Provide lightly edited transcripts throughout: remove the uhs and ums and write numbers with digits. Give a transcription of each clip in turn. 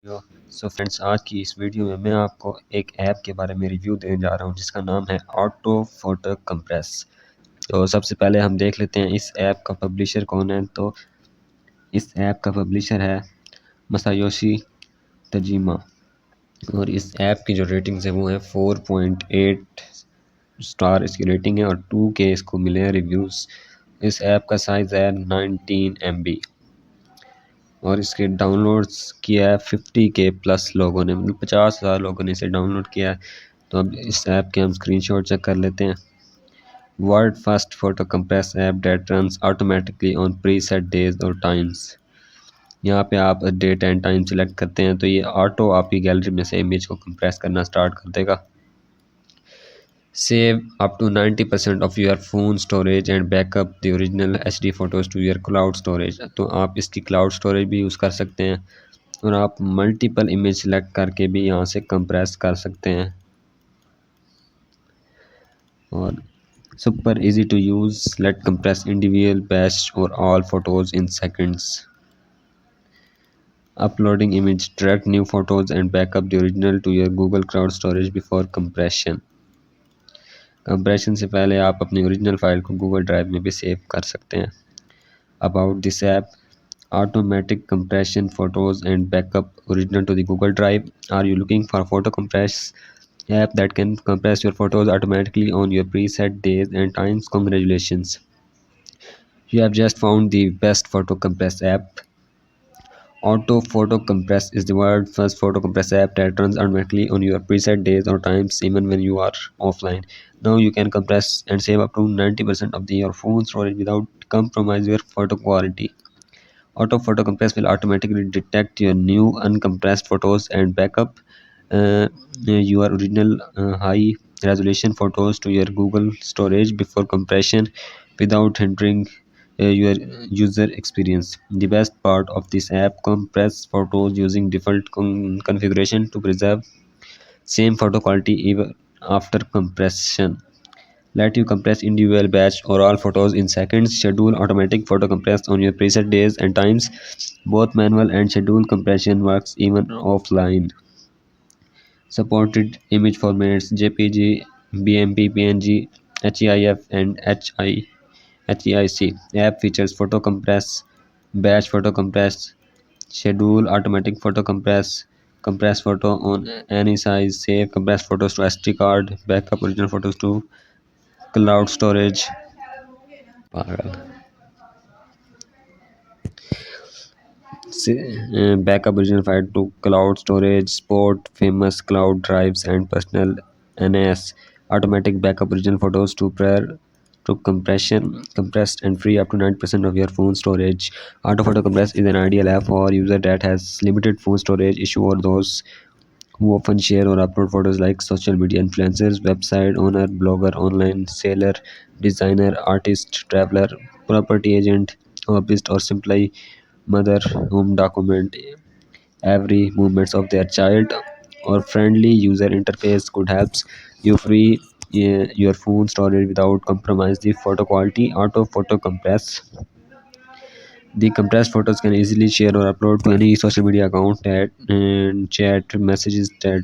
यो so friends, आज की इस वीडियो में मैं आपको एक ऐप के बारे में रिव्यू देने जा रहा हूं जिसका नाम है ऑटो फोटो कंप्रेस। तो सबसे पहले हम देख लेते हैं इस ऐप का पब्लिशर कौन है। तो इस ऐप का पब्लिशर है मसायोशी तजीमा और इस ऐप की जो रेटिंग्स है वो है 4.8 स्टार इसकी रेटिंग है और 2K इसको मिले हैं रिव्यूज़। इस ऐप का साइज़ है 19 MB और इसके डाउनलोड्स किया है 50K प्लस लोगों ने, मतलब 50,000 लोगों ने इसे डाउनलोड किया है। तो अब इस ऐप के हम स्क्रीनशॉट चेक कर लेते हैं। World first photo compress app that runs automatically on preset days और टाइम्स। यहाँ पे आप डेट एंड टाइम सेलेक्ट करते हैं तो ये ऑटो आपकी गैलरी में से इमेज को कंप्रेस करना स्टार्ट कर देगा। Save up to 90% of your phone storage and backup the original HD photos to your cloud storage. तो आप इसकी क्लाउड स्टोरेज भी यूज़ कर सकते हैं और आप मल्टीपल इमेज सेलेक्ट करके भी यहाँ से कंप्रेस कर सकते हैं। और super easy to use, let compress individual batch और all photos in seconds. Uploading image, direct new photos and backup the original to your Google cloud storage before compression. Compression से पहले आप अपनी ओरिजिनल फाइल को Google drive में भी save कर सकते हैं। About this app, automatic compression photos and backup original to the Google Drive. Are you looking for a photo compress app that can compress your photos automatically on your preset days and times? Congratulations, you have just found the best photo compress app. Auto Photo Compress is the world's first photo compress app that runs automatically on your preset days or times, even when you are offline. Now you can compress and save up to 90% of your phone storage without compromising your photo quality. Auto Photo Compress will automatically detect your new uncompressed photos and backup your original high resolution photos to your Google storage before compression without hindering your user experience. The best part of this app, compress photos using default configuration to preserve same photo quality even after compression. Let you compress individual batch or all photos in seconds. Schedule automatic photo compress on your preset days and times. Both manual and scheduled compression works even offline. Supported image formats JPG, BMP, PNG, HEIF, and HEIC. App features photo compress, batch photo compress, schedule automatic photo compress, compress photo on any size, save compressed photos to SD card, backup original photos to cloud storage. पागल backup original file to cloud storage, support famous cloud drives and personal NAS. Automatic backup original photos to prior to compression, compressed and free up to 90% of your phone storage. Auto Photo Compress is an ideal app for user that has limited phone storage issue or those who often share or upload photos like social media influencers, website owner, blogger, online seller, designer, artist, traveler, property agent, hobbyist, or simply mother whom document every movements of their child. Or friendly user interface could help you free your phone storage without compromise the photo quality. Auto Photo Compress, the compressed photos can easily share or upload to any social media account and chat messages that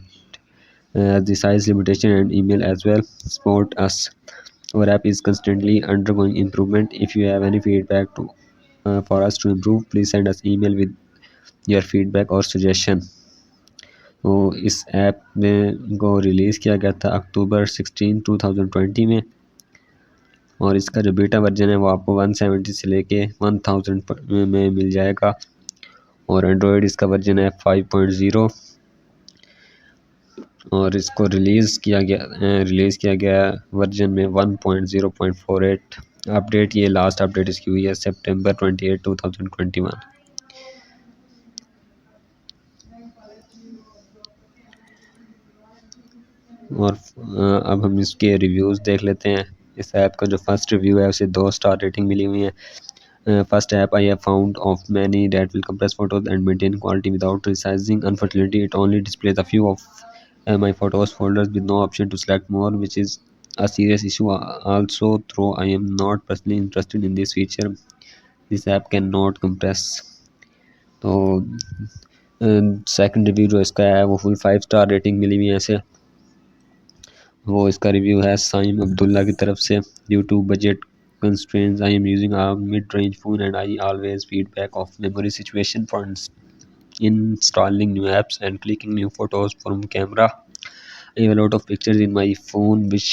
the size limitation and email as well. Support us. Our app is constantly undergoing improvement. If you have any feedback to for us to improve, please send us email with your feedback or suggestion. तो इस app में को release किया गया था अक्टूबर 16, 2020 में और इसका जो बीटा वर्जन है वो आपको 170 से लेके 1000 में मिल जाएगा और एंड्रॉयड इसका वर्जन है 5.0 और इसको रिलीज़ किया गया वर्जन में 1.0.48 अपडेट। ये लास्ट अपडेट इसकी हुई है सितंबर 28, 2021। और अब हम इसके रिव्यूज़ देख लेते हैं। इस ऐप का जो फर्स्ट रिव्यू है उसे 2 स्टार रेटिंग मिली हुई है। First app I have found of many that will compress photos and maintain quality without resizing. Unfortunately, it only displays a few of my photos folders with no option to select more, which is a serious issue. Also, though I am not personally interested in this feature, this app cannot compress. तो second review जो इसका है वो full 5 star rating मिली हुई है ऐसे। वो इसका रिव्यू है साइम अब्दुल्ला की तरफ से। Due to budget constraints I am using a mid-range phone and I always feedback of memory situation for installing new apps and clicking new photos from camera. I have a lot of pictures in my phone which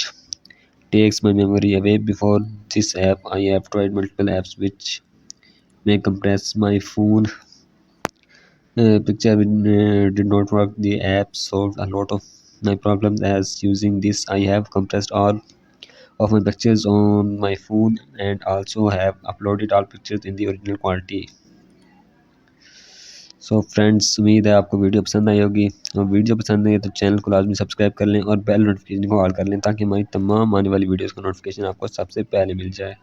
takes my memory away. Before this app I have tried multiple apps which may compress my phone picture did not work. The app solved a lot of my problems. As using this I have compressed all of my pictures on my phone and also have uploaded all pictures in the original quality. So friends, उम्मीद है आपको video पसंद आई होगी, और video पसंद आई तो channel को लाजमी सब्सक्राइब कर लें और बेल नोटिफिकेशन को ऑल कर लें ताकि हमारी तमाम आने वाली वीडियोस का नोटिफिकेशन आपको सबसे पहले मिल जाए।